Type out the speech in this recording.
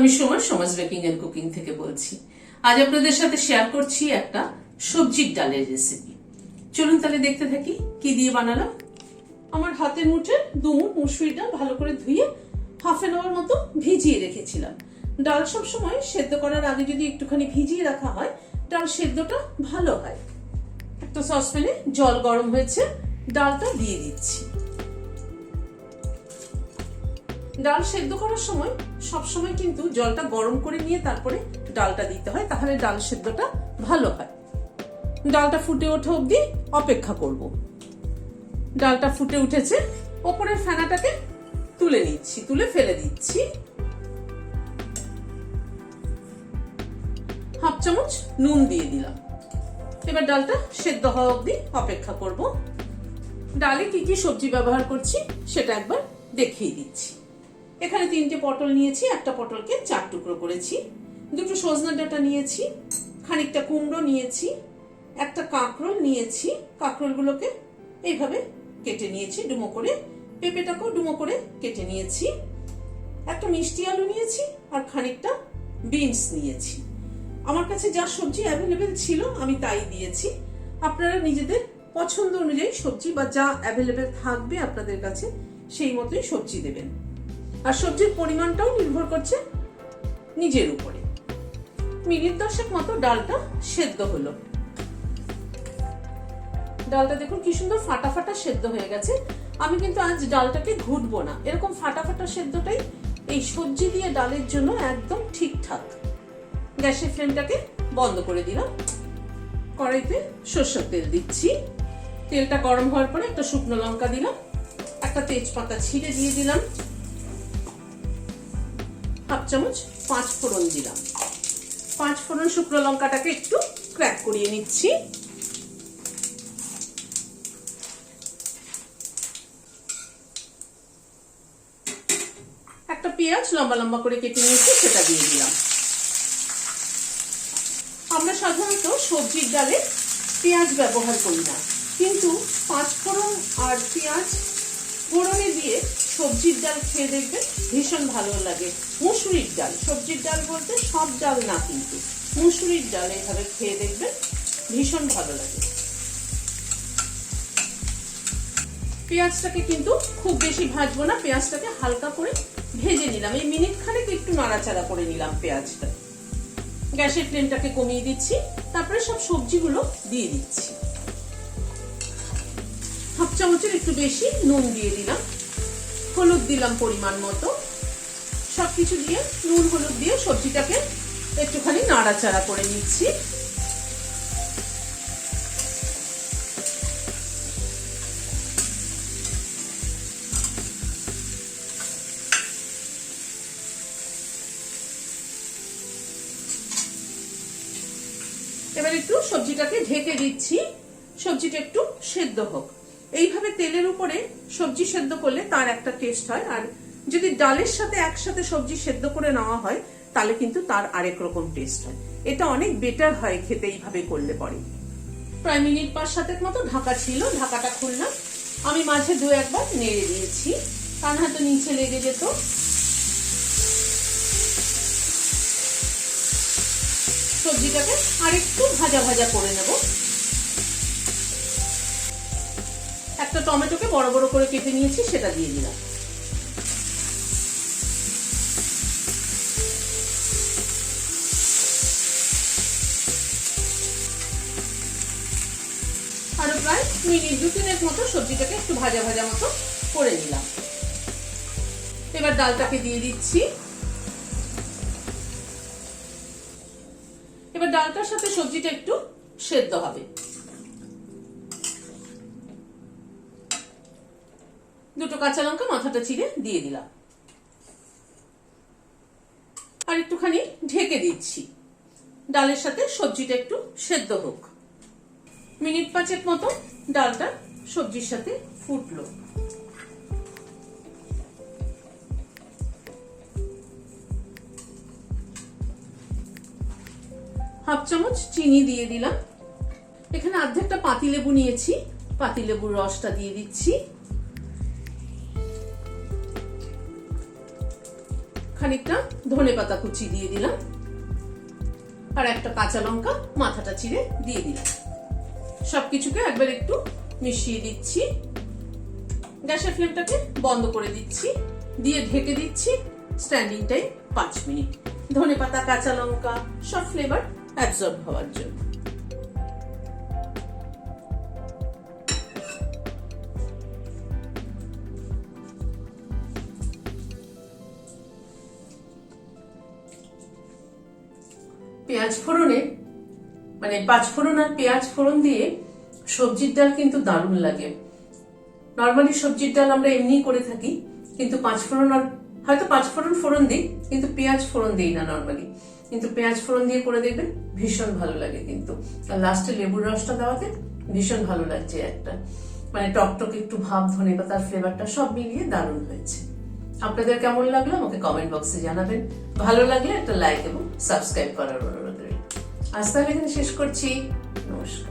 আমি সমাজ baking and cooking থেকে বলছি। আজ আপনাদের সাথে শেয়ার করছি একটা সবজির ডালের রেসিপি। চলুন তাহলে দেখতে থাকি কি দিয়ে বানালাম। আমার হাতের মুঠে দুমুঠ মুসুরি ডাল ভালো করে ধুয়ে হাফ এন আওয়ার মতো ভিজিয়ে রেখেছিলাম। ডাল সবসময় সেদ্ধ করার আগে যদি একটুখানি ভিজিয়ে রাখা হয় ডাল সেদ্ধটা ভালো হয়। একটা সসপ্যানে জল গরম হয়েছে, ডালটা দিয়ে দিচ্ছি। ডাল সেদ্ধ করার সময় সবসময় কিন্তু জলটা গরম করে নিয়ে তারপরে ডালটা দিতে হয়, তাহলে ডাল সেদ্ধটা ভালো হয়। ডালটা ফুটে ওঠা অবধি অপেক্ষা করব। ডালটা ফুটে উঠেছে, ওপরের ফেনাটাকে তুলে নিচ্ছি, তুলে ফেলে দিচ্ছি। হাফ চামচ নুন দিয়ে দিলাম। এবার ডালটা সেদ্ধ হওয়া অবধি অপেক্ষা করব। ডালে কি কি সবজি ব্যবহার করছি সেটা একবার দেখিয়ে দিচ্ছি। এখানে 3টে পটল নিয়েছি, একটা পটলকে 4 টুকরো করেছি। 2টো সজনা ডাঁটা নিয়েছি, খানিকটা কুমড়ো নিয়েছি, একটা কাঁকরোল নিয়েছি, কাঁকরোলগুলোকে এইভাবে কেটে নিয়েছি ডুমো করে। পেঁপেটাকেও ডুমো করে কেটে নিয়েছি। একটা মিষ্টি আলু নিয়েছি আর খানিকটা বিনস নিয়েছি। আমার কাছে যা সবজি অ্যাভেলেবেল ছিল আমি তাই দিয়েছি। আপনারা নিজেদের পছন্দ অনুযায়ী সবজি বা যা অ্যাভেলেবেল থাকবে আপনাদের কাছে সেই মতোই সবজি দেবেন। আর সবজির পরিমাণটাও নির্ভর করছে নিজের উপরে। মিনিট 10 মতো ডালটা সেদ্ধ হলো। ডালটা দেখুন কি সুন্দর ফাটা ফাটা সেদ্ধ হয়ে গেছে। আমি কিন্তু আজ ডালটাকে ঘুটবো না, এরকম ফাটা ফাটা সেদ্ধটাই এই সবজি দিয়ে ডালের জন্য একদম ঠিকঠাক। গ্যাসের ফ্লেমটাকে বন্ধ করে দিলাম। কড়াইতে সরষের তেল দিচ্ছি। তেলটা গরম হওয়ার পরে একটা শুকনো লঙ্কা দিলাম, একটা তেজপাতা ছিঁড়ে দিয়ে দিলাম, হাফ চামচ 5 ফোড়ন দিলাম। 5 ফোড়ন শুকনো লঙ্কাটাকে একটু ক্র্যাক করিয়ে নিচ্ছি। একটা পেঁয়াজ লম্বা লম্বা করে কেটে নিয়েছি, সেটা দিয়ে দিলাম। আমরা সাধারণত সবজির ডালে পেঁয়াজ ব্যবহার করি না, কিন্তু 5 ফোড়ন আর পেঁয়াজ ফোড়নে দিয়ে সবজির ডাল খেয়ে দেখবেন ভীষণ ভালো লাগে। মুসুরির ডাল, সবজির ডাল বলতে সব ডাল না, কিন্তু মুসুরির ডাল এইভাবে খেয়ে দেখবেন ভীষণ ভালো লাগে। পেঁয়াজটাকে কিন্তু খুব বেশি ভাজবো না, পেঁয়াজটাকে হালকা করে ভেজে নিলাম। এই মিনিট খানেক একটু নাড়াচাড়া করে নিলাম পেঁয়াজটা। গ্যাসের ফ্লেমটাকে কমিয়ে দিচ্ছি, তারপরে সব সবজিগুলো দিয়ে দিচ্ছি। হাফ চামচের একটু বেশি নুন দিয়ে দিলাম, হলুদ দিলাম পরিমাণ মতো। সবকিছু দিয়ে নুন হলুদ দিয়ে সবজিটাকে একটুখানি নাড়াচাড়া করে নিচ্ছি। এবার একটু সবজিটাকে ঢেকে দিচ্ছি, সবজিটা একটু সেদ্ধ হোক। এইভাবে তেলের উপরে সবজি সেদ্ধ করলে তার একটা টেস্ট হয়, আর যদি ডালের সাথে একসাথে সবজি সেদ্ধ করে নেওয়া হয় তাহলে কিন্তু তার আরেক রকম টেস্ট হয়। এটা অনেক বেটার হয় খেতে এইভাবে করলে পরে। প্রায় মিনিট 5-7 মতো ঢাকা ছিল, ঢাকাটা খুললাম। আমি মাঝে 2-1 বার নেড়ে দিয়েছি, কারণ হয়তো নিচে লেগে যেত। সবজিটাকে আরেকটু ভাজা ভাজা করে নেব। একটা টমেটোকে বড় বড় করে কেটে নিয়েছি, সেটা দিয়ে দিলাম। আরো প্রায় মিনিট 2-3 মতো সবজিটাকে একটু ভাজা ভাজা মতো করে নিলাম। এবার ডালটাকে দিয়ে দিচ্ছি। এবার ডালটার সাথে সবজিটা একটু সেদ্ধ হবে। 2টো কাঁচা লঙ্কা মাথাটা চিড়ে দিয়ে দিলাম, আর একটুখানি ঢেকে দিচ্ছি। ডালের সাথে সবজিটা একটু সেদ্ধ হোক। মিনিট 5 মতো ডালটা সবজির সাথে ফুটলো। হাফ চামচ চিনি দিয়ে দিলাম। এখানে অর্ধেকটা পাতিলেবু নিয়েছি, পাতিলেবুর রসটা দিয়ে দিচ্ছি। খানিকটা ধনেপাতা কুচি দিয়ে দিলাম, আর একটা কাঁচা লঙ্কা মাথাটা চিড়ে দিয়ে দিলাম। সবকিছুকে একবার একটু মিশিয়ে দিচ্ছি। গ্যাসের ফ্লেমটাকে বন্ধ করে দিচ্ছি, দিয়ে ঢেকে দিচ্ছি স্ট্যান্ডিং টাইম 5 মিনিট। ধনেপাতা, কাঁচা লঙ্কা সব ফ্লেভার অ্যাবজর্ব হওয়ার জন্য। পেঁয়াজ ফোড়নে মানে 5 ফোড়ন আর পেঁয়াজ ফোড়ন দিয়ে সবজির ডাল কিন্তু দারুণ লাগে। নর্মালি সবজির ডাল আমরা এমনি করে থাকি, কিন্তু 5 ফোড়ন আর হয়তো 5 ফোড়ন ফোড়ন দিই, কিন্তু পেঁয়াজ ফোড়ন দিই না নর্মালি। কিন্তু পেঁয়াজ ফোড়ন দিয়ে করে দেখবেন ভীষণ ভালো লাগে কিন্তু। আর লাস্টে লেবুর রসটা দেওয়াতে ভীষণ ভালো লাগছে, একটা মানে টকটক একটু ভাব, ধনেপাতার ফ্লেভারটা সব মিলিয়ে দারুণ হয়েছে। আপনাদের কেমন লাগলো আমাকে কমেন্ট বক্সে জানাবেন। ভালো লাগলে একটা লাইক এবং সাবস্ক্রাইব করার অনুরোধ রইল। আজ তাহলে এখানে শেষ করছি। নমস্কার।